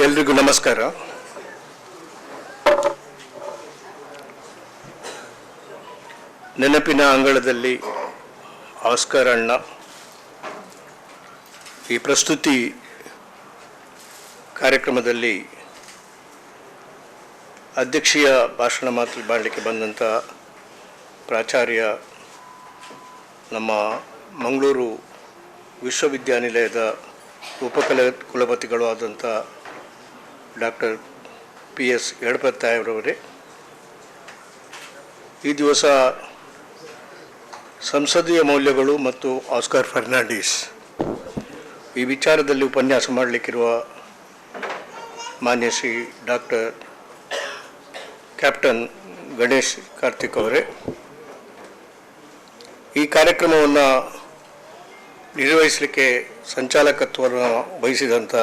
ಎಲ್ರಿಗೂ ನಮಸ್ಕಾರ. ನೆನಪಿನ ಅಂಗಳದಲ್ಲಿ ಆಸ್ಕರ್ ಅಣ್ಣ ಈ ಪ್ರಸ್ತುತಿ ಕಾರ್ಯಕ್ರಮದಲ್ಲಿ ಅಧ್ಯಕ್ಷೀಯ ಭಾಷಣ ಮಾಡಲಿಕ್ಕೆ ಬಂದಂಥ ಪ್ರಾಚಾರ್ಯ ನಮ್ಮ ಮಂಗಳೂರು ವಿಶ್ವವಿದ್ಯಾನಿಲಯದ ಕುಲಪತಿಗಳು ಆದಂಥ ಡಾಕ್ಟರ್ PS ಯಡಪತ್ತಾಯವರವರೇ, ಈ ದಿವಸ ಸಂಸದೀಯ ಮೌಲ್ಯಗಳು ಮತ್ತು ಆಸ್ಕರ್ ಫರ್ನಾಂಡಿಸ್ ಈ ವಿಚಾರದಲ್ಲಿ ಉಪನ್ಯಾಸ ಮಾಡಲಿಕ್ಕಿರುವ ಮಾನ್ಯ ಶ್ರೀ ಡಾಕ್ಟರ್ ಕ್ಯಾಪ್ಟನ್ ಗಣೇಶ್ ಕಾರ್ತಿಕ್ ಅವರೇ, ಈ ಕಾರ್ಯಕ್ರಮವನ್ನು ನಿರ್ವಹಿಸಲಿಕ್ಕೆ ಸಂಚಾಲಕತ್ವವನ್ನು ವಹಿಸಿದಂಥ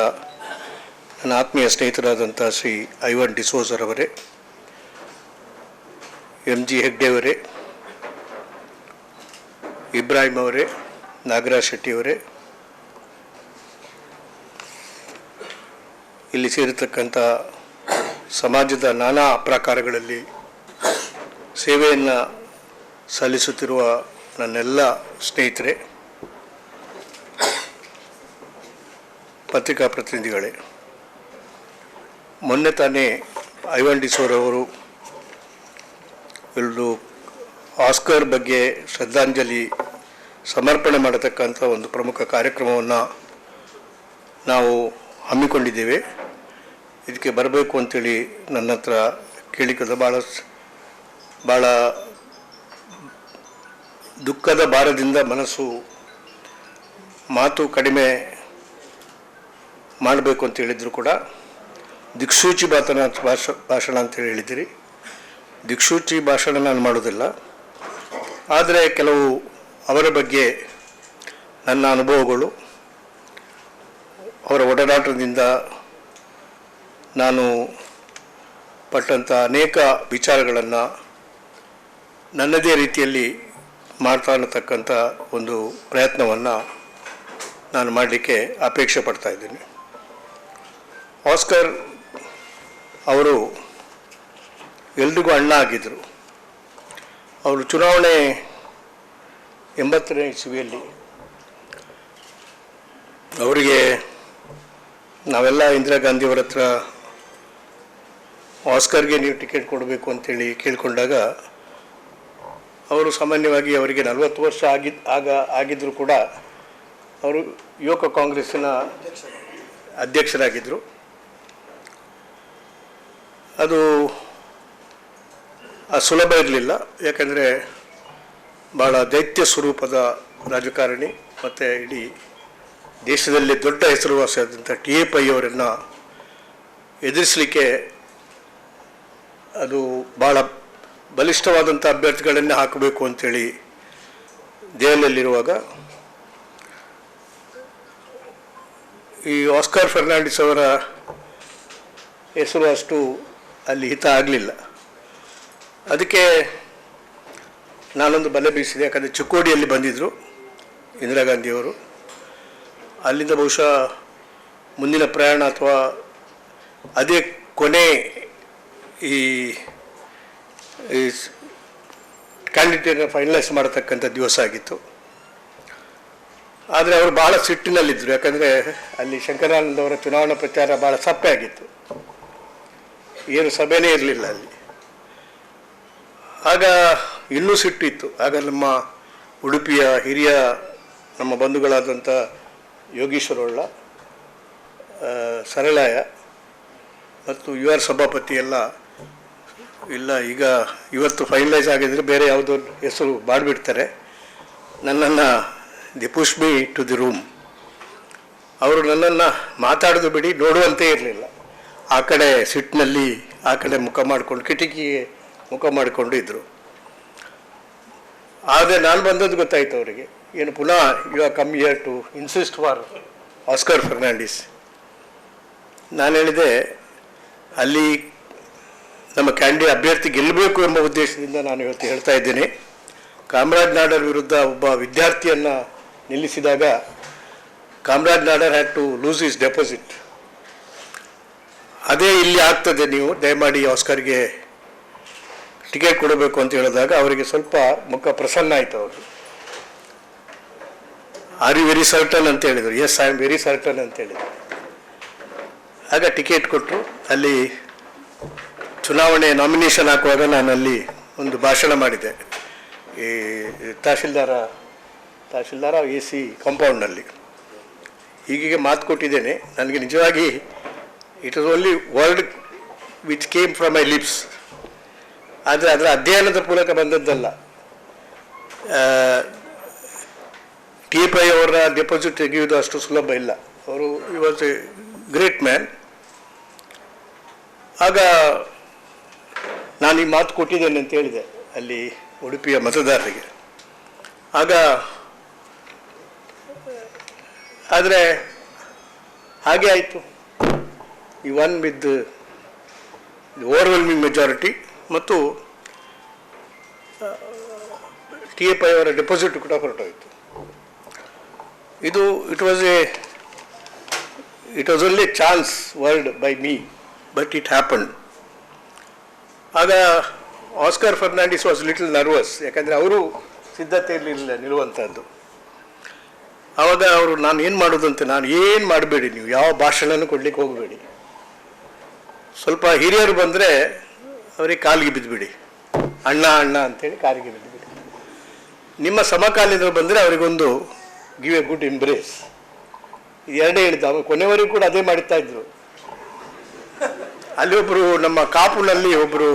ನನ್ನ ಆತ್ಮೀಯ ಸ್ನೇಹಿತರಾದಂಥ ಶ್ರೀ ಐವನ್ ಡಿಸೋಜರ್ ಅವರೇ, MG ಹೆಗ್ಡೆ ಅವರೇ, ಇಬ್ರಾಹಿಂ ಅವರೇ, ನಾಗರಾಜ್ ಶೆಟ್ಟಿ ಅವರೇ, ಇಲ್ಲಿ ಸೇರಿರ್ತಕ್ಕಂಥ ಸಮಾಜದ ನಾನಾ ಪ್ರಕಾರಗಳಲ್ಲಿ ಸೇವೆಯನ್ನು ಸಲ್ಲಿಸುತ್ತಿರುವ ನನ್ನೆಲ್ಲ ಸ್ನೇಹಿತರೆ, ಪತ್ರಿಕಾ ಪ್ರತಿನಿಧಿಗಳೇ, ಮೊನ್ನೆ ತಾನೇ ಐವನ್ ಡಿಸೋರ್ ಅವರು ಒಂದು ಆಸ್ಕರ್ ಬಗ್ಗೆ ಶ್ರದ್ಧಾಂಜಲಿ ಸಮರ್ಪಣೆ ಮಾಡತಕ್ಕಂಥ ಒಂದು ಪ್ರಮುಖ ಕಾರ್ಯಕ್ರಮವನ್ನು ನಾವು ಹಮ್ಮಿಕೊಂಡಿದ್ದೇವೆ. ಇದಕ್ಕೆ ಬರಬೇಕು ಅಂತೇಳಿ ನನ್ನ ಹತ್ರ ಕೇಳಿಕದ ಭಾಳ ದುಃಖದ ಭಾರದಿಂದ ಮನಸ್ಸು ಮಾತು ಕಡಿಮೆ ಮಾಡಬೇಕು ಅಂತ ಹೇಳಿದ್ರು ಕೂಡ ದಿಕ್ಸೂಚಿ ಭಾಷಣ ಅಂತೇಳಿ ಹೇಳಿದ್ದೀರಿ. ದಿಕ್ಸೂಚಿ ಭಾಷಣ ನಾನು ಮಾಡೋದಿಲ್ಲ, ಆದರೆ ಕೆಲವು ಅವರ ಬಗ್ಗೆ ನನ್ನ ಅನುಭವಗಳು, ಅವರ ಒಡನಾಟದಿಂದ ನಾನು ಪಟ್ಟಂಥ ಅನೇಕ ವಿಚಾರಗಳನ್ನು ನನ್ನದೇ ರೀತಿಯಲ್ಲಿ ಮಾಡ್ತಾ ಅನ್ನತಕ್ಕಂಥ ಒಂದು ಪ್ರಯತ್ನವನ್ನು ನಾನು ಮಾಡಲಿಕ್ಕೆ ಅಪೇಕ್ಷೆ ಪಡ್ತಾ ಇದ್ದೀನಿ. ಆಸ್ಕರ್ ಅವರು ಎಲ್ರಿಗೂ ಅಣ್ಣ ಆಗಿದ್ದರು. ಅವರು ಚುನಾವಣೆ 80ನೇ ಇಸವಿಯಲ್ಲಿ ಅವರಿಗೆ ನಾವೆಲ್ಲ ಇಂದಿರಾ ಗಾಂಧಿಯವರ ಹತ್ರ ಆಸ್ಕರ್ಗೆ ನೀವು ಟಿಕೆಟ್ ಕೊಡಬೇಕು ಅಂತೇಳಿ ಕೇಳಿಕೊಂಡಾಗ ಅವರು ಸಾಮಾನ್ಯವಾಗಿ ಅವರಿಗೆ 40 ವರ್ಷ ಆಗಿದ್ದರೂ ಕೂಡ ಅವರು ಯುವಕ ಕಾಂಗ್ರೆಸ್ಸಿನ ಅಧ್ಯಕ್ಷರಾಗಿದ್ದರು. ಅದು ಸುಲಭ ಇರಲಿಲ್ಲ, ಯಾಕೆಂದರೆ ಭಾಳ ದೈತ್ಯ ಸ್ವರೂಪದ ರಾಜಕಾರಣಿ ಮತ್ತು ಇಡೀ ದೇಶದಲ್ಲಿ ದೊಡ್ಡ ಹೆಸರುವಾಸಿಯಾದಂಥ TAPI ಅವರನ್ನು ಎದುರಿಸಲಿಕ್ಕೆ ಅದು ಭಾಳ ಬಲಿಷ್ಠವಾದಂಥ ಅಭ್ಯರ್ಥಿಗಳನ್ನೇ ಹಾಕಬೇಕು ಅಂಥೇಳಿ ದೆಹಲಿಯಲ್ಲಿರುವಾಗ ಈ ಆಸ್ಕರ್ ಫರ್ನಾಂಡಿಸ್ ಅವರ ಹೆಸರು ಅಷ್ಟು ಅಲ್ಲಿ ಹಿತ ಆಗಲಿಲ್ಲ. ಅದಕ್ಕೆ ನಾನೊಂದು ಬಲೆ ಬೀಸಿದೆ, ಯಾಕಂದರೆ ಚಿಕ್ಕೋಡಿಯಲ್ಲಿ ಬಂದಿದ್ದರು ಇಂದಿರಾ ಗಾಂಧಿಯವರು. ಅಲ್ಲಿಂದ ಬಹುಶಃ ಮುಂದಿನ ಪ್ರಯಾಣ ಅಥವಾ ಅದೇ ಕೊನೆ ಈ ಕ್ಯಾಂಡಿಡೇಟನ್ನು ಫೈನಲೈಸ್ ಮಾಡತಕ್ಕಂಥ ದಿವಸ ಆಗಿತ್ತು. ಆದರೆ ಅವರು ಭಾಳ ಸಿಟ್ಟಿನಲ್ಲಿದ್ದರು, ಯಾಕಂದರೆ ಅಲ್ಲಿ ಶಂಕರಾನಂದ ಅವರ ಚುನಾವಣಾ ಪ್ರಚಾರ ಭಾಳ ಸಪ್ಪೆ ಆಗಿತ್ತು, ಏನು ಸಭೆಯೇ ಇರಲಿಲ್ಲ ಅಲ್ಲಿ. ಆಗ ಇನ್ನೂ ಸಿಟ್ಟಿತ್ತು. ಆಗ ನಮ್ಮ ಉಡುಪಿಯ ಹಿರಿಯ ನಮ್ಮ ಬಂಧುಗಳಾದಂಥ ಯೋಗೀಶ್ವರ ಹೊಳ್ಳ, ಸರಳಾಯ ಮತ್ತು UR ಸಭಾಪತಿ ಎಲ್ಲ ಇಲ್ಲ, ಈಗ ಇವತ್ತು ಫೈನಲೈಸ್ ಆಗಿದ್ರೆ ಬೇರೆ ಯಾವುದೋ ಹೆಸರು ಮಾಡಿಬಿಡ್ತಾರೆ, ನನ್ನನ್ನು the push me to the room. ಅವರು ನನ್ನನ್ನು ಮಾತಾಡೋದು ಬಿಡಿ ನೋಡುವಂತೆ ಇರಲಿಲ್ಲ. ಆ ಕಡೆ ಸಿಟ್ಟಿನಲ್ಲಿ ಆ ಕಡೆ ಮುಖ ಮಾಡಿಕೊಂಡು ಕಿಟಕಿಗೆ ಮುಖ ಮಾಡಿಕೊಂಡು ಇದ್ದರು. ಆದರೆ ನಾನು ಬಂದದ್ದು ಗೊತ್ತಾಯಿತು ಅವರಿಗೆ, ಏನು ಪುನಃ you are come here to insist for Oscar Fernandes. ನಾನು ಹೇಳಿದೆ, ಅಲ್ಲಿ ನಮ್ಮ ಅಭ್ಯರ್ಥಿ ಗೆಲ್ಲಬೇಕು ಎಂಬ ಉದ್ದೇಶದಿಂದ ನಾನು ಇವತ್ತು ಹೇಳ್ತಾ ಇದ್ದೇನೆ. ಕಾಮರಾಜ್ ನಾಡರ್ ವಿರುದ್ಧ ಒಬ್ಬ ವಿದ್ಯಾರ್ಥಿಯನ್ನು ನಿಲ್ಲಿಸಿದಾಗ Kamaraj Nadar had to lose his deposit. ಅದೇ ಇಲ್ಲಿ ಆಗ್ತದೆ, ನೀವು ದಯಮಾಡಿ ಆಸ್ಕರ್ಗೆ ಟಿಕೆಟ್ ಕೊಡಬೇಕು ಅಂತ ಹೇಳಿದಾಗ ಅವರಿಗೆ ಸ್ವಲ್ಪ ಮುಖ ಪ್ರಸನ್ನ ಆಯಿತು. ಅವರು ಆರ್ ಯು ವೆರಿ ಸರ್ಟನ್ ಅಂತ ಹೇಳಿದರು. Yes, I am very certain ಅಂತ ಹೇಳಿದರು. ಆಗ ಟಿಕೆಟ್ ಕೊಟ್ಟರು. ಅಲ್ಲಿ ಚುನಾವಣೆ ನಾಮಿನೇಷನ್ ಹಾಕುವಾಗ ನಾನು ಅಲ್ಲಿ ಒಂದು ಭಾಷಣ ಮಾಡಿದೆ, ಈ ತಹಶೀಲ್ದಾರ ಎ ಸಿ ಕಾಂಪೌಂಡ್ನಲ್ಲಿ. ಹೀಗೆ ಮಾತು ಕೊಟ್ಟಿದ್ದೇನೆ. ನನಗೆ ನಿಜವಾಗಿ it was only word which came from my lips. ಆದರೆ ಅದರ ಅಧ್ಯಯನದ ಮೂಲಕ ಬಂದದ್ದಲ್ಲ. ಟಿ ಪೈ ಅವರ ಡೆಪಾಸಿಟ್ ತೆಗೆಯುವುದು ಅಷ್ಟು ಸುಲಭ ಇಲ್ಲ. ಅವರು ಈ ವಾಸ್ ಎ ಗ್ರೇಟ್ ಮ್ಯಾನ್. ಆಗ ನಾನು ಈ ಮಾತು ಕೊಟ್ಟಿದ್ದೇನೆ ಅಂತ ಹೇಳಿದೆ ಅಲ್ಲಿ ಉಡುಪಿಯ ಮತದಾರರಿಗೆ. ಆಗ ಆದರೆ ಹಾಗೆ ಆಯಿತು. He won with overwhelming majority ಮತ್ತು ಟಿ ಎ ಪೈ ಅವರ ಡೆಪಾಸಿಟ್ ಕೂಡ ಹೊರಟೋಯಿತು. ಇದು it was only chance word by me, but it happen. ಆಗ Oscar Fernandes was little nervous, ಯಾಕಂದರೆ ಅವರು ಸಿದ್ಧತೆಯಲ್ಲಿರಲಿಲ್ಲ ನಿಲ್ಲುವಂಥದ್ದು. ಆವಾಗ ಅವರು ನಾನು ಏನು ಮಾಡೋದಂತೆ, ನಾನು ಏನು ಮಾಡಬೇಡಿ, ನೀವು ಯಾವ ಭಾಷಣನೂ ಕೊಡಲಿಕ್ಕೆ ಹೋಗಬೇಡಿ, ಸ್ವಲ್ಪ ಹಿರಿಯರು ಬಂದರೆ ಅವರಿಗೆ ಕಾಲಿಗೆ ಬಿದ್ದುಬಿಡಿ, ಅಣ್ಣ ಅಣ್ಣ ಅಂತೇಳಿ ಕಾಲಿಗೆ ಬಿದ್ದುಬಿಡಿ. ನಿಮ್ಮ ಸಮಕಾಲೀನರು ಬಂದರೆ ಅವರಿಗೊಂದು ಗಿವ್ ಎ ಗುಡ್ ಎಂಬ್ರೇಸ್. ಇದು ಎರಡೇ ಹೇಳಿದ್ದ. ಅವರು ಕೊನೆವರೆಗೂ ಕೂಡ ಅದೇ ಮಾಡುತ್ತಾ ಇದ್ರು. ಅಲ್ಲಿ ಒಬ್ಬರು ನಮ್ಮ ಕಾಪುನಲ್ಲಿ ಒಬ್ಬರು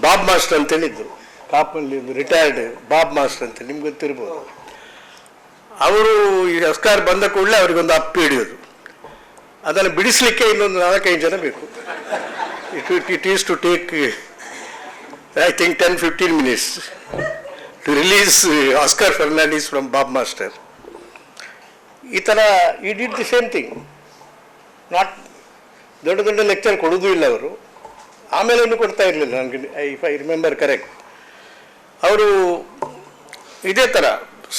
ಬಾಬ್ ಮಾಸ್ಟರ್ ಅಂತೇಳಿದ್ರು. ಕಾಪುನಲ್ಲಿ ಒಂದು ರಿಟೈರ್ಡ್ ಬಾಬ್ ಮಾಸ್ಟರ್ ಅಂತ ನಿಮ್ಗೆ ಗೊತ್ತಿರ್ಬೋದು. ಅವರು ಈ ಆಸ್ಕರ್ ಬಂದ ಕೂಡಲೇ ಅವರಿಗೊಂದು ಅಪ್ಪಿ ಹಿಡಿಯೋದು. ಅದನ್ನು ಬಿಡಿಸಲಿಕ್ಕೆ ಇನ್ನೊಂದು 4-5 ಜನ ಬೇಕು. It is to take I think 10-15 minutes to release Oscar Fernandes from Bob master. ಈ ಥರ he did the same thing. Not ದೊಡ್ಡ ದೊಡ್ಡ ಲೆಕ್ಚರ್ ಕೊಡೋದು ಇಲ್ಲ ಅವರು. ಆಮೇಲೆ ಇನ್ನೂ ಕೊಡ್ತಾ ಇರಲಿಲ್ಲ ನನಗೆ, ಇಫ್ ಐ ರಿಮೆಂಬರ್ ಕರೆಕ್ಟ್. ಅವರು ಇದೇ ಥರ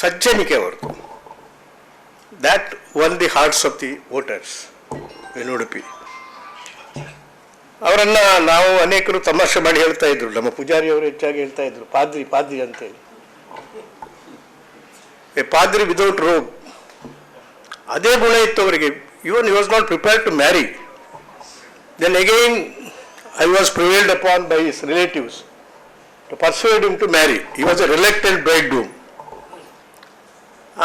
ಸಜ್ಜನಿಕೆ ಅವ್ರದ್ದು. That won the hearts of the voters in Udupi. ಅವರನ್ನು ನಾವು ಅನೇಕರು ತಮಾಷೆ ಮಾಡಿ ಹೇಳ್ತಾ ಇದ್ರು. ನಮ್ಮ ಪೂಜಾರಿ ಅವರು ಹೆಚ್ಚಾಗಿ ಹೇಳ್ತಾ ಇದ್ರು, ಪಾದ್ರಿ ಅಂತೇಳಿ. A padre without robe. ಅದೇ ಗುಣ ಇತ್ತು ಅವರಿಗೆ. Even he was not prepared to marry. Then again I was prevailed upon by his relatives to persuade him to marry. He was a reluctant bridegroom.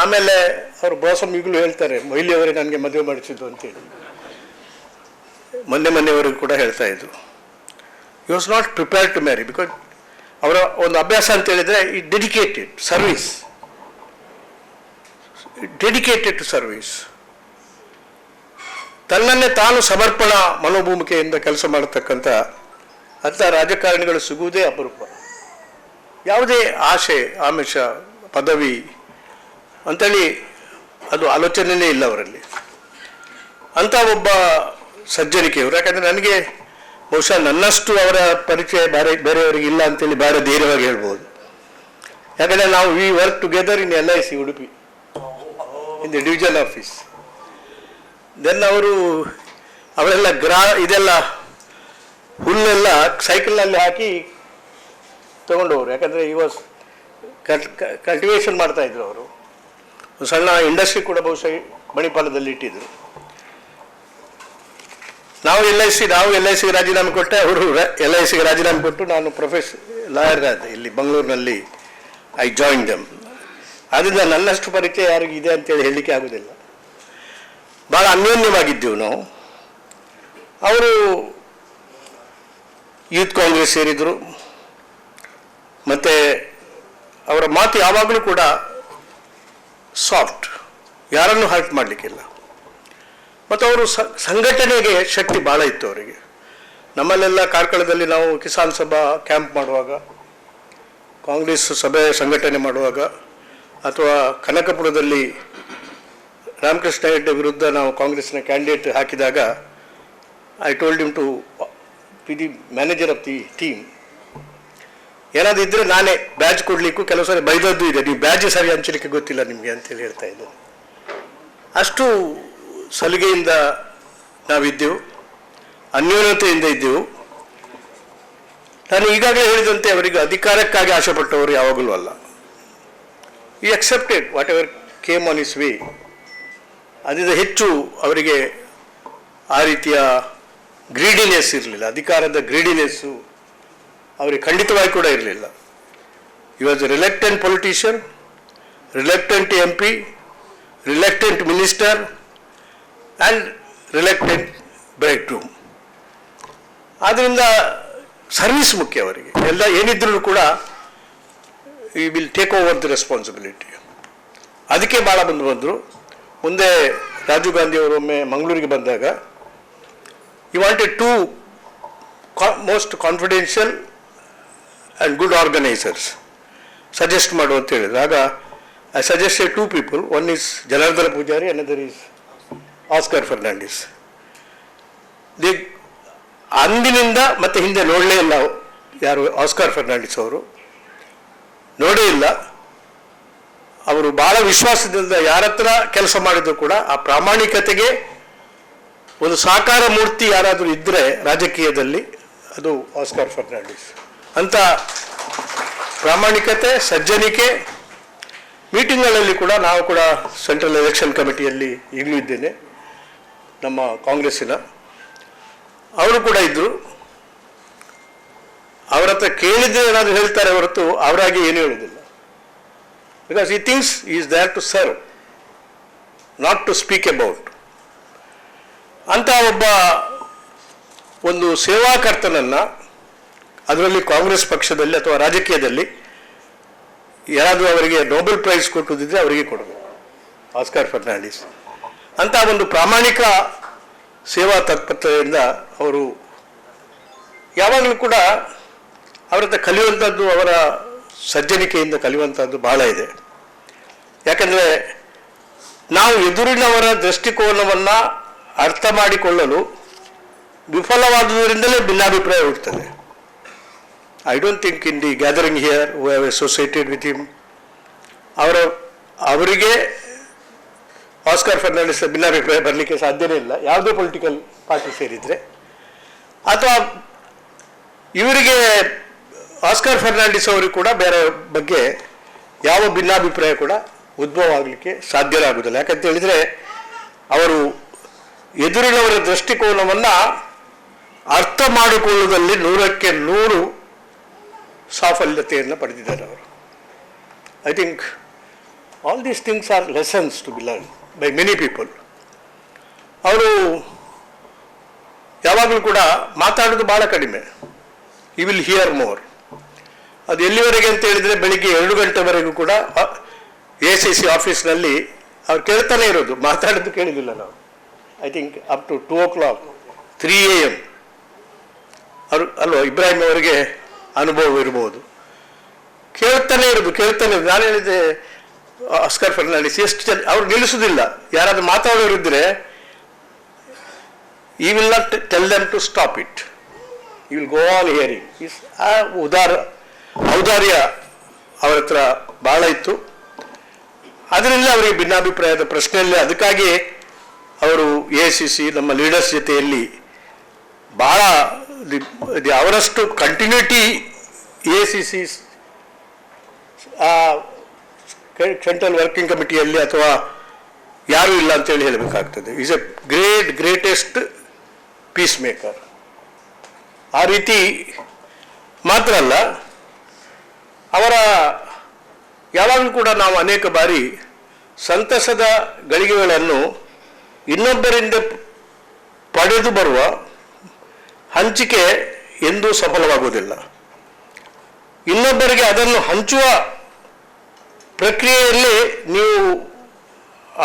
ಆಮೇಲೆ ಅವರು blossom ಈಗಲೂ ಹೇಳ್ತಾರೆ, ಮೊಯ್ಲಿಯವರೇ ನನಗೆ ಮದುವೆ ಮಾಡಿಸಿದ್ದು ಅಂತೇಳಿ. ಮೊನ್ನೆವರೆಗೂ ಕೂಡ ಹೇಳ್ತಾ ಇದ್ರು. He was not prepared to marry because ಅವರ ಒಂದು ಅಭ್ಯಾಸ ಅಂತ ಹೇಳಿದರೆ ಈ dedicated service. Dedicated to service. ತನ್ನನ್ನೇ ತಾನು ಸಮರ್ಪಣಾ ಮನೋಭೂಮಿಕೆಯಿಂದ ಕೆಲಸ ಮಾಡತಕ್ಕಂಥ ಅಂಥ ರಾಜಕಾರಣಿಗಳು ಸಿಗುವುದೇ ಅಪರೂಪ. ಯಾವುದೇ ಆಶೆ ಆಮಿಷ ಪದವಿ ಅಂಥೇಳಿ ಅದು ಆಲೋಚನೆಯೇ ಇಲ್ಲ ಅವರಲ್ಲಿ. ಅಂಥ ಒಬ್ಬ ಸಜ್ಜನಿಕೆಯವರು. ಯಾಕಂದರೆ ನನಗೆ ಬಹುಶಃ ನನ್ನಷ್ಟು ಅವರ ಪರಿಚಯ ಬೇರೆಯವರಿಗೆ ಇಲ್ಲ ಅಂತೇಳಿ ಬೇರೆ ಧೈರ್ಯವಾಗಿ ಹೇಳ್ಬೋದು. ಯಾಕಂದರೆ ನಾವು we work together in LIC Udupi in the division office. Then ಅವರೆಲ್ಲ ಇದೆಲ್ಲ ಹುಲ್ಲೆಲ್ಲ ಸೈಕಲ್ನಲ್ಲಿ ಹಾಕಿ ತೊಗೊಂಡವರು. ಯಾಕಂದರೆ ಈ ವಾಸ್ ಕಲ್ಟಿವೇಷನ್ ಮಾಡ್ತಾಯಿದ್ರು ಅವರು. ಸಣ್ಣ ಇಂಡಸ್ಟ್ರಿ ಕೂಡ ಬಹುಶಃ ಮಣಿಪಾಲದಲ್ಲಿ ಇಟ್ಟಿದ್ರು. ನಾವು LICಗೆ ರಾಜೀನಾಮೆ ಕೊಟ್ಟೆ. ಅವರು LICಗೆ ರಾಜೀನಾಮೆ ಕೊಟ್ಟು ನಾನು ಲಾಯರ್ ಆದೆ ಇಲ್ಲಿ ಬೆಂಗಳೂರಿನಲ್ಲಿ. I join them. ಆದ್ದರಿಂದ ನನ್ನಷ್ಟು ಪರಿಚಯ ಯಾರಿಗೂ ಇದೆ ಅಂತೇಳಿ ಹೇಳಲಿಕ್ಕೆ ಆಗೋದಿಲ್ಲ. ಭಾಳ ಅನ್ಯೋನ್ಯವಾಗಿದ್ದೆವು ನಾವು. ಅವರು ಯೂತ್ ಕಾಂಗ್ರೆಸ್ ಸೇರಿದರು. ಮತ್ತು ಅವರ ಮಾತು ಯಾವಾಗಲೂ ಕೂಡ ಸಾಫ್ಟ್, ಯಾರನ್ನು ಹರ್ಟ್ ಮಾಡಲಿಕ್ಕಿಲ್ಲ. ಮತ್ತು ಅವರು ಸಂಘಟನೆಗೆ ಶಕ್ತಿ ಭಾಳ ಇತ್ತು ಅವರಿಗೆ. ನಮ್ಮಲ್ಲೆಲ್ಲ ಕಾರ್ಕಳದಲ್ಲಿ ನಾವು ಕಿಸಾನ್ ಸಭಾ ಕ್ಯಾಂಪ್ ಮಾಡುವಾಗ, ಕಾಂಗ್ರೆಸ್ ಸಭೆ ಸಂಘಟನೆ ಮಾಡುವಾಗ, ಅಥವಾ ಕನಕಪುರದಲ್ಲಿ ರಾಮಕೃಷ್ಣ ಹೆಗಡೆ ವಿರುದ್ಧ ನಾವು ಕಾಂಗ್ರೆಸ್ನ ಕ್ಯಾಂಡಿಡೇಟ್ ಹಾಕಿದಾಗ I told him to be the manager of the team. ಏನಾದರೂ ಇದ್ದರೆ ನಾನೇ ಬ್ಯಾಜ್ ಕೊಡಲಿಕ್ಕೂ ಕೆಲವು ಸಾರಿ ಬೈದದ್ದು ಇದೆ, ನೀವು ಬ್ಯಾಜ್ ಸರಿ ಹಂಚಲಿಕ್ಕೆ ಗೊತ್ತಿಲ್ಲ ನಿಮಗೆ ಅಂತೇಳಿ ಹೇಳ್ತಾ ಇದ್ದೇನೆ. ಅಷ್ಟು ಸಲಿಗೆಯಿಂದ ನಾವಿದ್ದೆವು. ಅನ್ಯೋನ್ಯತೆಯಿಂದ ಇದ್ದೆವು. ನಾನು ಈಗಾಗಲೇ ಹೇಳಿದಂತೆ ಅವರಿಗೆ ಅಧಿಕಾರಕ್ಕಾಗಿ ಆಶೆಪಟ್ಟವರು ಯಾವಾಗಲೂ ಅಲ್ಲ. ಈ accepted what ever came on is way. ಅದರಿಂದ ಹೆಚ್ಚು ಅವರಿಗೆ ಆ ರೀತಿಯ ಗ್ರೀಡಿನೆಸ್ ಇರಲಿಲ್ಲ, ಅಧಿಕಾರದ ಗ್ರೀಡಿನೆಸ್ಸು ಅವರಿಗೆ ಖಂಡಿತವಾಗಿ ಕೂಡ ಇರಲಿಲ್ಲ. He was a reluctant politician, reluctant MP, reluctant minister and reluctant bridegroom. ಆದ್ದರಿಂದ ಸರ್ವಿಸ್ ಮುಖ್ಯ ಅವರಿಗೆ. ಎಲ್ಲ ಏನಿದ್ರೂ ಕೂಡ ಈ will take over the responsibility. ಅದಕ್ಕೆ ಭಾಳ ಬಂದರು. ಮುಂದೆ ರಾಜೀವ್ ಗಾಂಧಿ ಅವರು ಒಮ್ಮೆ ಮಂಗಳೂರಿಗೆ ಬಂದಾಗ he wanted two most confidential and good organisers suggest ಮಾಡು ಅಂತ ಹೇಳಿದ್ರು. ಆಗ I suggested two people. One is Janardhana Poojary, another is Oscar Fernandes. The ಅಂದಿನಿಂದ ಮತ್ತೆ ಹಿಂದೆ ನೋಡಲೇ ಇಲ್ಲ ಯಾರು ಆಸ್ಕರ್ ಫರ್ನಾಂಡಿಸ್ ಅವರು, ನೋಡೇ ಇಲ್ಲ. ಅವರು ಭಾಳ ವಿಶ್ವಾಸದಿಂದ ಯಾರ ಹತ್ರ ಕೆಲಸ ಮಾಡಿದ್ರು ಕೂಡ ಆ ಪ್ರಾಮಾಣಿಕತೆಗೆ ಒಂದು ಸಾಕಾರ ಮೂರ್ತಿ ಯಾರಾದರೂ ಇದ್ದರೆ ರಾಜಕೀಯದಲ್ಲಿ ಅದು ಆಸ್ಕರ್ ಫರ್ನಾಂಡಿಸ್. ಅಂತ ಪ್ರಾಮಾಣಿಕತೆ, ಸಜ್ಜನಿಕೆ. ಮೀಟಿಂಗ್ಗಳಲ್ಲಿ ಕೂಡ ನಾವು ಕೂಡ ಸೆಂಟ್ರಲ್ ಎಲೆಕ್ಷನ್ ಕಮಿಟಿಯಲ್ಲಿ ಈಗಲೂ ಇದ್ದೇನೆ, ನಮ್ಮ ಕಾಂಗ್ರೆಸ್ಸಿನ. ಅವರು ಕೂಡ ಇದ್ದರು. ಅವರ ಹತ್ರ ಕೇಳಿದ್ರೆ ಏನಾದರೂ ಹೇಳ್ತಾರೆ ಹೊರತು ಅವರಾಗಿ ಏನೂ ಹೇಳೋದಿಲ್ಲ. ಬಿಕಾಸ್ ಈ things is there to serve, not to speak about. ಅಂತ ಒಂದು ಸೇವಾಕರ್ತನನ್ನು ಅದರಲ್ಲಿ ಕಾಂಗ್ರೆಸ್ ಪಕ್ಷದಲ್ಲಿ ಅಥವಾ ರಾಜಕೀಯದಲ್ಲಿ ಯಾರಾದರೂ ಅವರಿಗೆ ನೊಬೆಲ್ ಪ್ರೈಸ್ ಕೊಟ್ಟುದಿದ್ರೆ ಅವರಿಗೆ ಕೊಡಬೇಕು, ಆಸ್ಕರ್ ಫರ್ನಾಂಡಿಸ್. ಅಂತ ಒಂದು ಪ್ರಾಮಾಣಿಕ ಸೇವಾ ತತ್ಪರತೆಯಿಂದ ಅವರು ಯಾವಾಗಲೂ ಕೂಡ ಅವರ ಹತ್ರ ಕಲಿಯುವಂಥದ್ದು, ಅವರ ಸಜ್ಜನಿಕೆಯಿಂದ ಕಲಿಯುವಂಥದ್ದು ಬಹಳ ಇದೆ. ಯಾಕಂದರೆ ನಾವು ಎದುರಿನವರ ದೃಷ್ಟಿಕೋನವನ್ನು ಅರ್ಥ ಮಾಡಿಕೊಳ್ಳಲು ವಿಫಲವಾದುದರಿಂದಲೇ ಭಿನ್ನಾಭಿಪ್ರಾಯ ಹುಟ್ಟುತ್ತದೆ. I don't think in the gathering here who have associated with him ಅವರಿಗೆ ಆಸ್ಕರ್ ಫರ್ನಾಂಡಿಸ್ ಭಿನ್ನಾಭಿಪ್ರಾಯ ಬರಲಿಕ್ಕೆ ಸಾಧ್ಯವೇ ಇಲ್ಲ, ಯಾವುದೇ ಪೊಲಿಟಿಕಲ್ ಪಾರ್ಟಿ ಸೇರಿದರೆ. ಅಥವಾ ಇವರಿಗೆ ಆಸ್ಕರ್ ಫರ್ನಾಂಡಿಸ್ ಅವರಿಗೆ ಕೂಡ ಬೇರೆ ಬಗ್ಗೆ ಯಾವ ಭಿನ್ನಾಭಿಪ್ರಾಯ ಕೂಡ ಉದ್ಭವ ಆಗಲಿಕ್ಕೆ ಸಾಧ್ಯವಾಗುವುದಿಲ್ಲ. ಯಾಕಂತ ಹೇಳಿದರೆ ಅವರು ಎದುರಿನವರ ದೃಷ್ಟಿಕೋನವನ್ನು ಅರ್ಥ ಮಾಡಿಕೊಳ್ಳುವುದರಲ್ಲಿ 100ಕ್ಕೆ 100 ಸಾಫಲ್ಯತೆಯನ್ನು ಪಡೆದಿದ್ದಾರೆ ಅವರು. I think all these things are lessons to be learn by many people. ಅವರು ಯಾವಾಗಲೂ ಕೂಡ ಮಾತಾಡೋದು ಭಾಳ ಕಡಿಮೆ. You will hear more. ಅದು ಎಲ್ಲಿವರೆಗೆ ಅಂತ ಹೇಳಿದರೆ ಬೆಳಿಗ್ಗೆ 2 ಗಂಟೆವರೆಗೂ ಕೂಡ ACC ಆಫೀಸ್ನಲ್ಲಿ ಅವ್ರು ಕೇಳ್ತಾನೆ ಇರೋದು, ಮಾತಾಡೋದು ಕೇಳಿದಿಲ್ಲ ನಾವು. I think up to 2 o'clock 3 AM ಅವರು ಅಲ್ವಾ ಇಬ್ರಾಹಿಂ ಅವರಿಗೆ ಅನುಭವ ಇರ್ಬೋದು. ಕೇಳ್ತಾನೆ ಇರೋದು. ನಾನು ಹೇಳಿದೆ ಆಸ್ಕರ್ ಫರ್ನಾಂಡಿಸ್ ಎಷ್ಟು ಜನ ಅವ್ರು ನಿಲ್ಲಿಸೋದಿಲ್ಲ. ಯಾರಾದರೂ ಮಾತಾಡೋರಿದ್ದರೆ he will not tell them to stop it, you will go on hearing. ಆ ಔದಾರ್ಯ ಅವರ ಹತ್ರ ಭಾಳ ಇತ್ತು. ಅದರಿಂದ ಅವರಿಗೆ ಭಿನ್ನಾಭಿಪ್ರಾಯದ ಪ್ರಶ್ನೆಯಲ್ಲಿ ಅದಕ್ಕಾಗಿ ಅವರು ACC ನಮ್ಮ ಲೀಡರ್ಸ್ ಜೊತೆಯಲ್ಲಿ ಭಾಳ ಅವರಷ್ಟು ಕಂಟಿನ್ಯೂಟಿ ACC ಸೆಂಟ್ರಲ್ ವರ್ಕಿಂಗ್ ಕಮಿಟಿಯಲ್ಲಿ ಅಥವಾ ಯಾರೂ ಇಲ್ಲ ಅಂತೇಳಿ ಹೇಳಬೇಕಾಗ್ತದೆ. He's a greatest peacemaker. ಆ ರೀತಿ ಮಾತ್ರ ಅಲ್ಲ, ಅವರ ಯಾವಾಗಲೂ ಕೂಡ ನಾವು ಅನೇಕ ಬಾರಿ ಸಂತಸದ ಗಳಿಗೆಗಳನ್ನು ಇನ್ನೊಬ್ಬರಿಂದ ಪಡೆದು ಬರುವ ಹಂಚಿಕೆ ಎಂದೂ ಸಫಲವಾಗುವುದಿಲ್ಲ. ಇನ್ನೊಬ್ಬರಿಗೆ ಅದನ್ನು ಹಂಚುವ ಪ್ರಕ್ರಿಯೆಯಲ್ಲಿ ನೀವು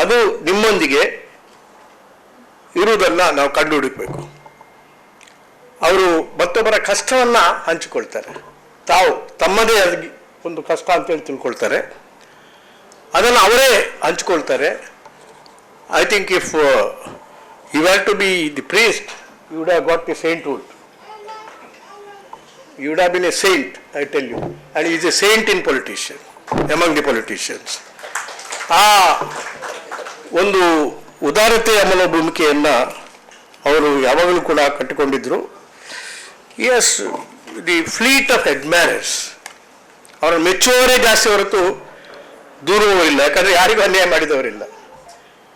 ಅದು ನಿಮ್ಮೊಂದಿಗೆ ಇರುವುದನ್ನು ನಾವು ಕಂಡುಹಿಡಿಯಬೇಕು. ಅವರು ಮತ್ತೊಬ್ಬರ ಕಷ್ಟವನ್ನು ಹಂಚಿಕೊಳ್ತಾರೆ, ತಾವು ತಮ್ಮದೇ ಒಂದು ಕಷ್ಟ ಅಂತೇಳಿ ತಿಳ್ಕೊಳ್ತಾರೆ, ಅದನ್ನು ಅವರೇ ಹಂಚಿಕೊಳ್ತಾರೆ. I think if you have to be the priest, you would have got the sainthood. You would have been a saint, I tell you. And he is a saint in politician, among the politicians. ಆ ಒಂದು ಉದಾರತೆಯ ಮನೋಭೂಮಿಕೆಯನ್ನು ಅವರು ಯಾವಾಗಲೂ ಕೂಡ ಕಟ್ಟಿಕೊಂಡಿದ್ದರು. Yes, the fleet of admirers. ಅವರ ಮೆಚ್ಚುವವರೇ ಜಾಸ್ತಿ ಹೊರತು ದೂರವೂ ಇಲ್ಲ. ಯಾಕಂದರೆ ಯಾರಿಗೂ ಅನ್ಯಾಯ ಮಾಡಿದವರಿಲ್ಲ.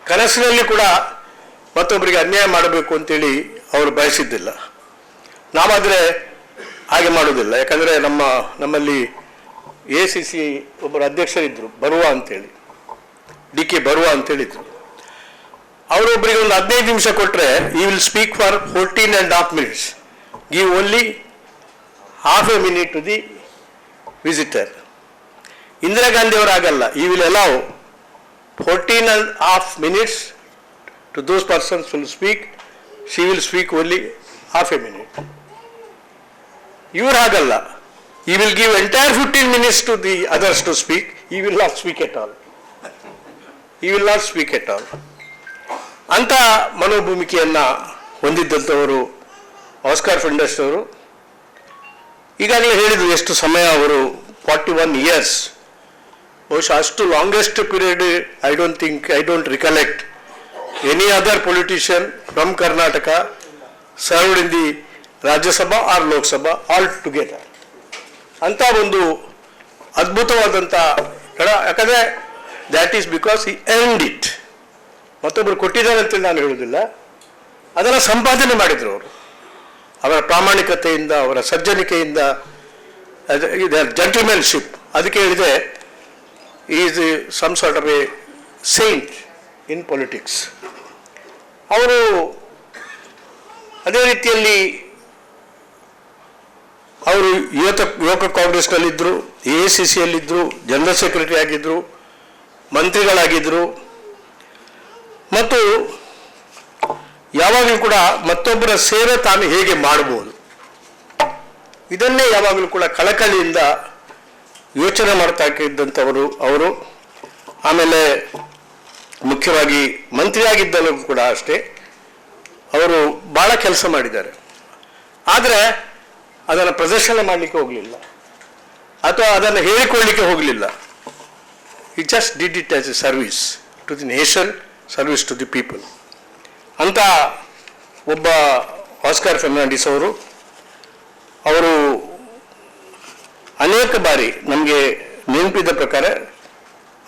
ಕನಸಿನಲ್ಲಿ ಕೂಡ ಮತ್ತೊಬ್ಬರಿಗೆ ಅನ್ಯಾಯ ಮಾಡಬೇಕು ಅಂತೇಳಿ ಅವರು ಬಯಸಿದ್ದಿಲ್ಲ. ನಾವಾದರೆ ಹಾಗೆ ಮಾಡೋದಿಲ್ಲ. ಯಾಕಂದರೆ ನಮ್ಮಲ್ಲಿ ACC ಒಬ್ಬರು ಅಧ್ಯಕ್ಷರಿದ್ದರು, ಬರುವ ಅಂತೇಳಿ, DK ಬರುವ ಅಂತೇಳಿದ್ರು. ಅವರೊಬ್ಬರಿಗೆ ಒಂದು 15 ನಿಮಿಷ ಕೊಟ್ಟರೆ he will speak for 14.5 minutes. Give only half a minute to the visitor. Indira Gandhi ಅವರಾಗಲ್ಲ. He will allow 14.5 minutes to those persons who will speak. She will speak only half a minute. ಇವರು ಹಾಗಲ್ಲ. He will give entire 15 minutes to the others to speak. He will not speak at all. He will not speak at all. ಅಂತ ಮನೋಭೂಮಿಕೆಯನ್ನು ಹೊಂದಿದ್ದಂಥವರು Oscar Fernandes ಅವರು. ಈಗಾಗಲೇ ಹೇಳಿದರು ಎಷ್ಟು ಸಮಯ ಅವರು 41 years. ಬಹುಶಃ ಅಷ್ಟು longest period I don't recollect any other politician from Karnataka served in the Rajya Sabha or Lok Sabha altogether. ಅಂತ ಒಂದು ಅದ್ಭುತವಾದಂಥ ಯಾಕಂದರೆ that is because he earned it. ಮತ್ತೊಬ್ಬರು ಕೊಟ್ಟಿದ್ದಾರೆ ಅಂತೇಳಿ ನಾನು ಹೇಳೋದಿಲ್ಲ. ಅದನ್ನು ಸಂಪಾದನೆ ಮಾಡಿದರು ಅವರು, ಅವರ ಪ್ರಾಮಾಣಿಕತೆಯಿಂದ, ಅವರ ಸಜ್ಜನಿಕೆಯಿಂದ, ಜೆಂಟಲ್ಮೆನ್ಶಿಪ್. ಅದಕ್ಕೆ ಹೇಳಿದೆ is some sort of a saint in politics. ಅವರು ಅದೇ ರೀತಿಯಲ್ಲಿ ಅವರು ಯುವಕ ಕಾಂಗ್ರೆಸ್ನಲ್ಲಿದ್ದರು, AICCಯಲ್ಲಿದ್ದರು, ಜನರಲ್ ಸೆಕ್ರೆಟರಿ ಆಗಿದ್ದರು, ಮಂತ್ರಿಗಳಾಗಿದ್ದರು. ಮತ್ತು ಯಾವಾಗಲೂ ಕೂಡ ಮತ್ತೊಬ್ಬರ ಸೇವೆ ತಾನು ಹೇಗೆ ಮಾಡ್ಬೋದು ಇದನ್ನೇ ಯಾವಾಗಲೂ ಕೂಡ ಕಳಕಳಿಯಿಂದ ಯೋಚನೆ ಮಾಡ್ತಾ ಇದ್ದಂಥವರು ಅವರು. ಆಮೇಲೆ ಮುಖ್ಯವಾಗಿ ಮಂತ್ರಿಯಾಗಿದ್ದಲ್ಲೂ ಕೂಡ ಅಷ್ಟೇ ಅವರು ಭಾಳ ಕೆಲಸ ಮಾಡಿದ್ದಾರೆ. ಆದರೆ ಅದನ್ನು ಪ್ರದರ್ಶನ ಮಾಡಲಿಕ್ಕೆ ಹೋಗಲಿಲ್ಲ ಅಥವಾ ಅದನ್ನು ಹೇಳಿಕೊಳ್ಳಲಿಕ್ಕೆ ಹೋಗಲಿಲ್ಲ. He just did it as a service to the nation, service to the people. ಅಂತ ಒಬ್ಬ ಆಸ್ಕಾರ್ ಫೆರ್ನಾಂಡಿಸ್ ಅವರು ಅನೇಕ ಬಾರಿ ನಮಗೆ ನೆನಪಿದ್ದ ಪ್ರಕಾರ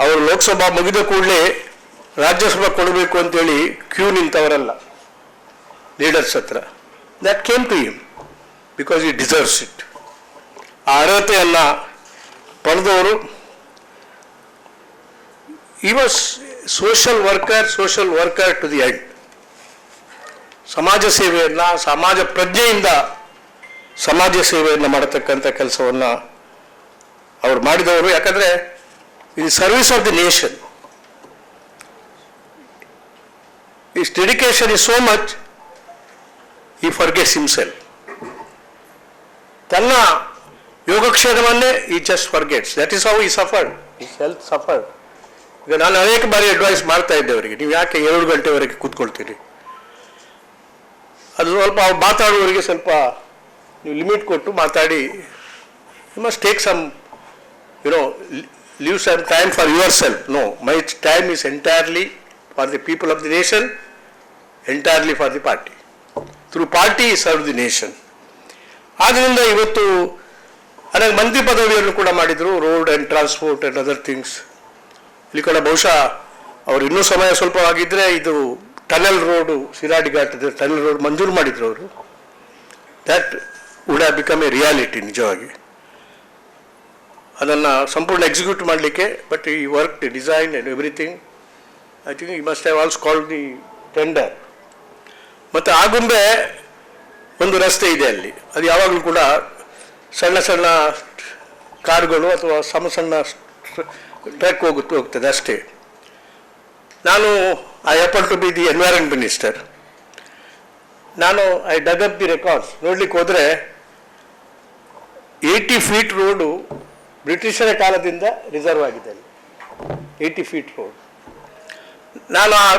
ಅವರು ಲೋಕಸಭಾ ಮುಗಿದ ಕೂಡಲೇ ರಾಜ್ಯಸಭಾ ಕೊಡಬೇಕು ಅಂತೇಳಿ ಕ್ಯೂ ನಿಂತವರಲ್ಲ ಲೀಡರ್ಸ್ ಹತ್ರ. That came to him because he deserves it. ಆ ಅರ್ಹತೆಯನ್ನು ಪಡೆದವರು. He was social worker to the end. ಸಮಾಜ ಸೇವೆಯನ್ನು, ಸಮಾಜ ಪ್ರಜ್ಞೆಯಿಂದ ಸಮಾಜ ಸೇವೆಯನ್ನು ಮಾಡತಕ್ಕಂಥ ಕೆಲಸವನ್ನು ಅವರು ಮಾಡಿದವರು. ಯಾಕಂದರೆ ಇನ್ service of the nation is dedication is so much he forgets himself. ತನ್ನ ಯೋಗಕ್ಷೇಮವನ್ನೇ ಈ just forgets. That is how ಈ ಸಫರ್ಡ್, ಹಿಸ್ ಹೆಲ್ತ್ ಸಫರ್ಡ್. ಈಗ ನಾನು ಅನೇಕ ಬಾರಿ ಅಡ್ವೈಸ್ ಮಾಡ್ತಾ ಇದ್ದೆ ಅವರಿಗೆ, ನೀವು ಯಾಕೆ 2 ಗಂಟೆವರೆಗೆ ಕೂತ್ಕೊಳ್ತೀರಿ, ಅದು ಸ್ವಲ್ಪ ಮಾತಾಡುವವರಿಗೆ ಸ್ವಲ್ಪ ನೀವು ಲಿಮಿಟ್ ಕೊಟ್ಟು ಮಾತಾಡಿ. You must take some leave some time for yourself. No, my time is entirely for the people of the nation, entirely for the party. Through party serve the nation. ಆದ್ದರಿಂದ ಇವತ್ತು ಅನೇಕ ಮಂತ್ರಿ ಪದವಿಯನ್ನು ಕೂಡ ಮಾಡಿದರು, road and transport and other things. ಇಲ್ಲಿ ಕೂಡ ಬಹುಶಃ ಅವರು ಇನ್ನೂ ಸಮಯ ಸ್ವಲ್ಪ ಆಗಿದ್ದರೆ ಇದು ಟನಲ್ ರೋಡು, ಶಿರಾಡಿ ಘಾಟದ ಟನಲ್ ರೋಡ್ ಮಂಜೂರು ಮಾಡಿದ್ರು ಅವರು. That would have become a reality ನಿಜವಾಗಿ. ಅದನ್ನು ಸಂಪೂರ್ಣ ಎಕ್ಸಿಕ್ಯೂಟ್ ಮಾಡಲಿಕ್ಕೆ. But he work the design and everything. I think you must have also called the tender. ಮತ್ತು ಆಗುಂಬೆ ಒಂದು ರಸ್ತೆ ಇದೆ ಅಲ್ಲಿ, ಅದು ಯಾವಾಗಲೂ ಕೂಡ ಸಣ್ಣ ಸಣ್ಣ ಕಾರುಗಳು ಅಥವಾ ಸಣ್ಣ ಟ್ರಕ್ ಹೋಗ್ತದೆ ಅಷ್ಟೇ. ನಾನು I happen to be the environment minister. I dug up the records. ನೋಡ್ಲಿಕ್ಕೆ ಹೋದರೆ 80 feet ರೋಡು ಬ್ರಿಟಿಷರ ಕಾಲದಿಂದ ರಿಸರ್ವ್ ಆಗಿದೆ ಅಲ್ಲಿ. 80 feet ರೋಡ್. ನಾನು ಆ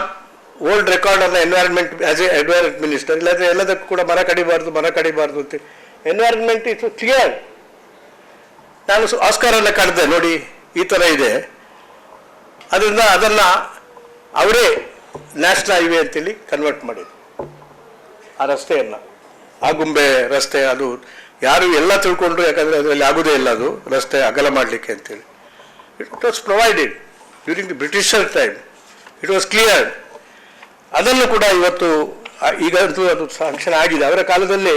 ಓಲ್ಡ್ ರೆಕಾರ್ಡನ್ನು environment as a environment minister, ಇಲ್ಲಾಂದರೆ ಎಲ್ಲದಕ್ಕೂ ಕೂಡ ಮರ ಕಡಿಬಾರ್ದು ಅಂತ ಎನ್ವೈರನ್ಮೆಂಟ್ ಇಸ್ ಕ್ಲಿಯರ್. ನಾನು ಆಸ್ಕಾರನ್ನು ಕರೆದೆ, ನೋಡಿ ಈ ಥರ ಇದೆ, ಅದರಿಂದ ಅದನ್ನು ಅವರೇ ನ್ಯಾಷನಲ್ ಹೈವೇ ಅಂತೇಳಿ ಕನ್ವರ್ಟ್ ಮಾಡಿದ್ರು. ಆ ರಸ್ತೆಯನ್ನು, ಆಗುಂಬೆ ರಸ್ತೆ, ಅದು ಯಾರು ಎಲ್ಲ ತಿಳ್ಕೊಂಡ್ರು, ಯಾಕಂದರೆ ಅದರಲ್ಲಿ ಆಗೋದೇ ಇಲ್ಲ ಅದು ರಸ್ತೆ ಅಗಲ ಮಾಡಲಿಕ್ಕೆ ಅಂತೇಳಿ. It was provided during the Britisher time, it was clear. ಅದನ್ನು ಕೂಡ ಇವತ್ತು ಈಗಂತೂ ಅದು ಸ್ಯಾಂಕ್ಷನ್ ಆಗಿದೆ. ಅವರ ಕಾಲದಲ್ಲಿ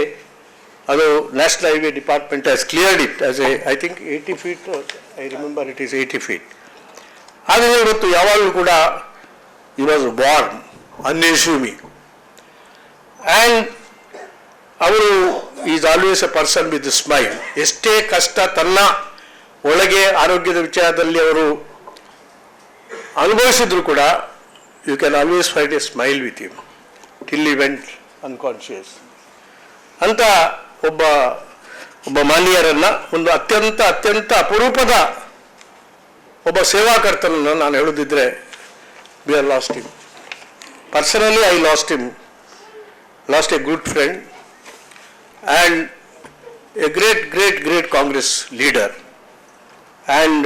ಅದು national highway department has cleared it as A, I think 80 feet, I remember it is 80 feet. ಆದರೆ ಇವತ್ತು ಯಾವಾಗಲೂ ಕೂಡ he was born unassuming, and ಅವರು is always a person with smile. ಎಷ್ಟೇ ಕಷ್ಟ ತನ್ನ ಒಳಗೆ ಆರೋಗ್ಯದ ವಿಚಾರದಲ್ಲಿ ಅವರು ಅನುಭವಿಸಿದ್ರು ಕೂಡ you can always find a smile with him till he went unconscious. ಅಂತ ಒಬ್ಬ ಮಾನೀಯರನ್ನು, ಒಂದು ಅತ್ಯಂತ ಅಪರೂಪದ ಒಬ್ಬ ಸೇವಾಕರ್ತನನ್ನು ನಾನು ಹೇಳುದಿದ್ರೆ, we have lost him. Personally, I lost him, lost a good friend and a great Congress leader. And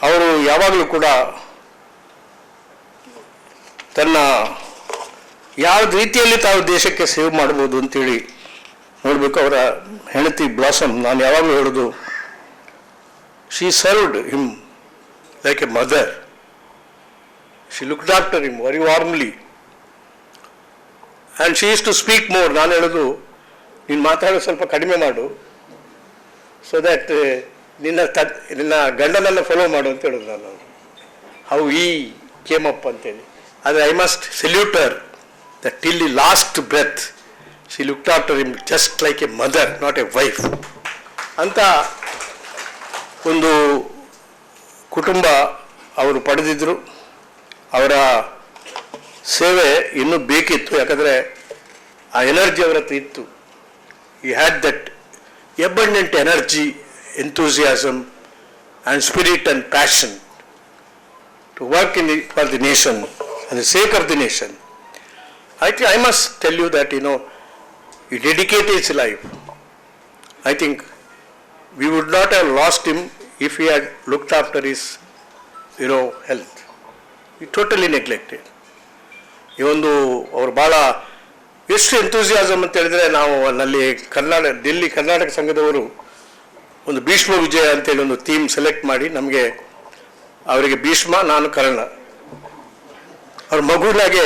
ಅವರು ಯಾವಾಗಲೂ ಕೂಡ ತನ್ನ ಯಾವ ರೀತಿಯಲ್ಲಿ ತಾವು ದೇಶಕ್ಕೆ ಸೇವ್ ಮಾಡ್ಬೋದು ಅಂತೇಳಿ ನೋಡಬೇಕು. ಅವರ ಹೆಂಡತಿ ಬ್ಲಾಸಮ್, ನಾನು ಯಾವಾಗಲೂ ಹೇಳೋದು, she served him like a mother. She looked after him very warmly and she used to speak more. ನಾನು ಹೇಳೋದು, ನೀನು ಮಾತಾಡೋದು ಸ್ವಲ್ಪ ಕಡಿಮೆ ಮಾಡು, ಸೊ ದ್ಯಾಟ್ ನಿನ್ನ ಗಂಡನನ್ನು ಫಾಲೋ ಮಾಡು ಅಂತ ಹೇಳೋದು ನಾನು. ಹೌ ಈ ಕೇಮ್ ಅಪ್ ಅಂತೇಳಿ. ಆದರೆ I must salute her that till the last breath she looked after him just like a mother, not a wife. ಅಂತ ಒಂದು ಕುಟುಂಬ ಅವರು ಪಡೆದಿದ್ದರು. ಅವರ ಸೇವೆ ಇನ್ನೂ ಬೇಕಿತ್ತು, ಯಾಕಂದರೆ ಆ ಎನರ್ಜಿ ಅವರ ಹತ್ರ ಇತ್ತು. He had that abundant energy, enthusiasm and spirit and passion to work for the nation and the sake of the nation. I must tell you that, he dedicated his life. I think we would not have lost him if he had looked after his, health. He totally neglected. ಈ ಒಂದು ಅವರು ಭಾಳ ಎಷ್ಟು enthusiasm ಅಂತ ಹೇಳಿದ್ರೆ, ನಾವು ಅಲ್ಲಿ ಡೆಲ್ಲಿ ಕರ್ನಾಟಕ ಸಂಘದವರು ಒಂದು ಭೀಷ್ಮ ವಿಜಯ ಅಂತೇಳಿ ಒಂದು ಥೀಮ್ ಸೆಲೆಕ್ಟ್ ಮಾಡಿ ನಮಗೆ, ಅವರಿಗೆ ಭೀಷ್ಮ, ನಾನು ಕರ್ಣ, ಅವ್ರ ಮಗುವಿನಾಗೆ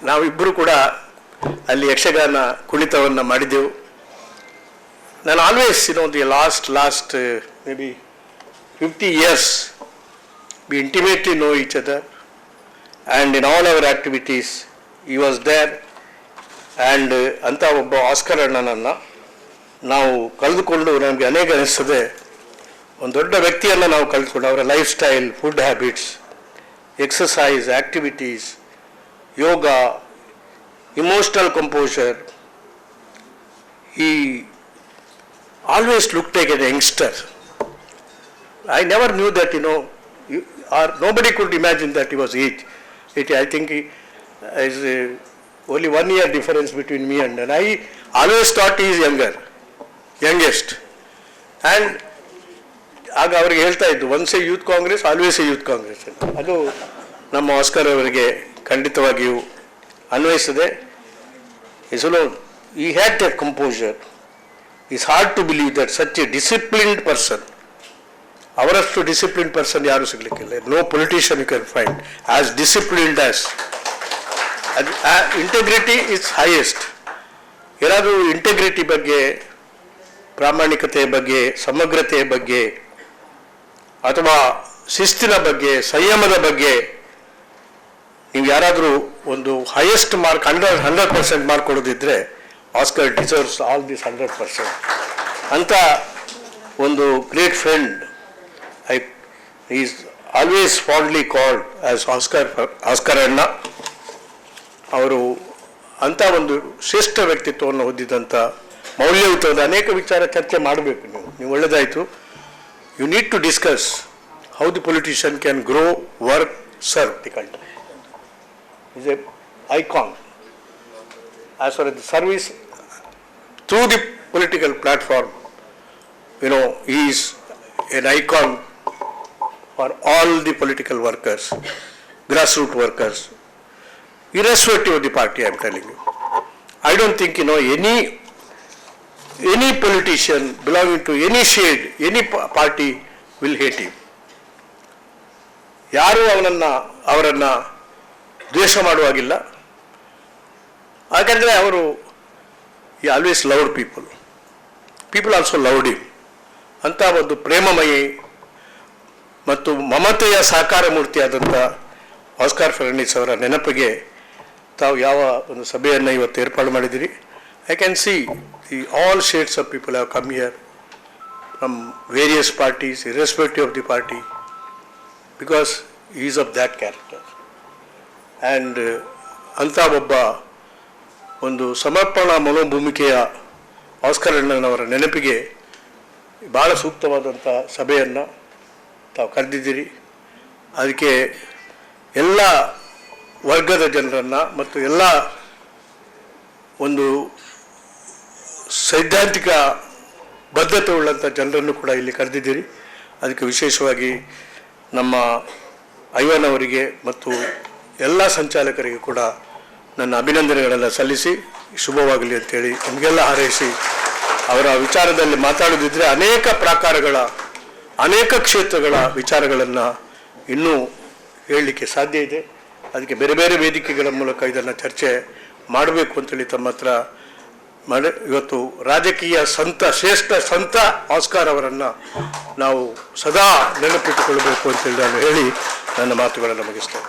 ನಾವಿಬ್ಬರು ಕೂಡ ಅಲ್ಲಿ ಯಕ್ಷಗಾನ ಕುಣಿತವನ್ನು ಮಾಡಿದೆವು. ನಾನು always the last may be 50 years we intimately know each other, and in all our activities he was there. and ಅಂತ ಒಬ್ಬ ಆಸ್ಕರ್ ಅಣ್ಣನನ್ನು ನಾವು ಕಳೆದುಕೊಂಡು ನಮಗೆ ಅನೇಕ ಅನಿಸ್ತದೆ. ಒಂದು ದೊಡ್ಡ ವ್ಯಕ್ತಿಯನ್ನು ನಾವು ಕಳೆದುಕೊಂಡು, ಅವರ life style, food habits, exercise, activities, yoga, emotional composure. He always looked like a youngster. I never knew that, nobody could imagine that he was age. I think he is only 1 year difference between me and I always thought he is youngest. And ಆಗ ಅವ್ರಿಗೆ ಹೇಳ್ತಾ ಇದ್ದು, once a youth Congress always a youth Congress ಅಂತ. ಅದು ನಮ್ಮ ಆಸ್ಕರ್ ಅವರಿಗೆ ಖಂಡಿತವಾಗಿಯೂ ಅನ್ವಯಿಸಿದೆ. He had that composure. It's hard to believe that such a disciplined person, ಅವರಷ್ಟು ಡಿಸಿಪ್ಲಿನ್ಡ್ ಪರ್ಸನ್ ಯಾರು ಸಿಗಲಿಕ್ಕಿಲ್ಲ. No politician you can find as disciplined as. Integrity is highest. ಏನಾದರೂ ಇಂಟೆಗ್ರಿಟಿ ಬಗ್ಗೆ, ಪ್ರಾಮಾಣಿಕತೆಯ ಬಗ್ಗೆ, ಸಮಗ್ರತೆಯ ಬಗ್ಗೆ, ಅಥವಾ ಶಿಸ್ತಿನ ಬಗ್ಗೆ, ಸಂಯಮದ ಬಗ್ಗೆ ನೀವು ಯಾರಾದರೂ ಒಂದು ಹೈಯೆಸ್ಟ್ ಮಾರ್ಕ್ 100% ಮಾರ್ಕ್ ಕೊಡೋದಿದ್ರೆ, ಆಸ್ಕರ್ ಡಿಸರ್ವ್ಸ್ ಆಲ್ ದಿಸ್ 100%. ಅಂತ ಒಂದು great friend. He's always fondly called as Oscar anna. ಅವರು ಅಂಥ ಒಂದು ಶ್ರೇಷ್ಠ ವ್ಯಕ್ತಿತ್ವವನ್ನು ಹೊಂದಿದಂಥ, ಮೌಲ್ಯಯುತವಾದ ಅನೇಕ ವಿಚಾರ ಚರ್ಚೆ ಮಾಡಬೇಕು. ನೀವು ಒಳ್ಳೆಯದಾಯಿತು. You need to discuss how the politician can grow, work, serve the country. He is an icon. As far as the service through the political platform, he is an icon for all the political workers, grassroots workers, irrespective of the party, I am telling you. I don't think, any politician belonging to any shade, any party will hate him. ಯಾರೂ ಅವರನ್ನು ದ್ವೇಷ ಮಾಡುವಾಗಿಲ್ಲ. ಯಾಕಂದರೆ ಅವರು he always loved people. People also loved him. ಅಂತ ಒಂದು ಪ್ರೇಮಮಯಿ ಮತ್ತು ಮಮತೆಯ ಸಾಕಾರ ಮೂರ್ತಿಯಾದಂಥ ಆಸ್ಕಾರ್ ಫೆರ್ನಾಂಡಿಸ್ ಅವರ ನೆನಪಿಗೆ ತಾವು ಯಾವ ಒಂದು ಸಭೆಯನ್ನು ಇವತ್ತು ಏರ್ಪಾಡು ಮಾಡಿದ್ದೀರಿ. I can see all shades of people have come here from various parties, irrespective of the party, because he is of that character. And ಅಂಥ ಒಬ್ಬ ಒಂದು ಸಮರ್ಪಣಾ ಮನೋಭೂಮಿಕೆಯ ಆಸ್ಕರ್ ಅಣ್ಣನವರ ನೆನಪಿಗೆ ಭಾಳ ಸೂಕ್ತವಾದಂಥ ಸಭೆಯನ್ನು ತಾವು ಕರೆದಿದ್ದೀರಿ. ಅದಕ್ಕೆ ಎಲ್ಲ ವರ್ಗದ ಜನರನ್ನು ಮತ್ತು ಎಲ್ಲ ಒಂದು ಸೈದ್ಧಾಂತಿಕ ಬದ್ಧತೆ ಉಳ್ಳಂಥ ಜನರನ್ನು ಕೂಡ ಇಲ್ಲಿ ಕರೆದಿದ್ದೀರಿ. ಅದಕ್ಕೆ ವಿಶೇಷವಾಗಿ ನಮ್ಮ ಐವನ್ ಅವರಿಗೆ ಮತ್ತು ಎಲ್ಲ ಸಂಚಾಲಕರಿಗೆ ಕೂಡ ನನ್ನ ಅಭಿನಂದನೆಗಳನ್ನು ಸಲ್ಲಿಸಿ ಶುಭವಾಗಲಿ ಅಂತೇಳಿ ನಿಮಗೆಲ್ಲ ಹಾರೈಸಿ, ಅವರ ವಿಚಾರದಲ್ಲಿ ಮಾತಾಡೋದಿದ್ದರೆ ಅನೇಕ ಪ್ರಾಕಾರಗಳ ಅನೇಕ ಕ್ಷೇತ್ರಗಳ ವಿಚಾರಗಳನ್ನು ಇನ್ನೂ ಹೇಳಲಿಕ್ಕೆ ಸಾಧ್ಯ ಇದೆ. ಅದಕ್ಕೆ ಬೇರೆ ಬೇರೆ ವೇದಿಕೆಗಳ ಮೂಲಕ ಇದನ್ನು ಚರ್ಚೆ ಮಾಡಬೇಕು ಅಂತೇಳಿ ತಮ್ಮ ಹತ್ರ ಇವತ್ತು ರಾಜಕೀಯ ಶ್ರೇಷ್ಠ ಸಂತ ಆಸ್ಕಾರ್ ಅವರನ್ನು ನಾವು ಸದಾ ನೆನಪಿಟ್ಟುಕೊಳ್ಳಬೇಕು ಅಂತೇಳಿ ನಾನು ಹೇಳಿ ನನ್ನ ಮಾತುಗಳನ್ನು ಮುಗಿಸ್ತೇನೆ.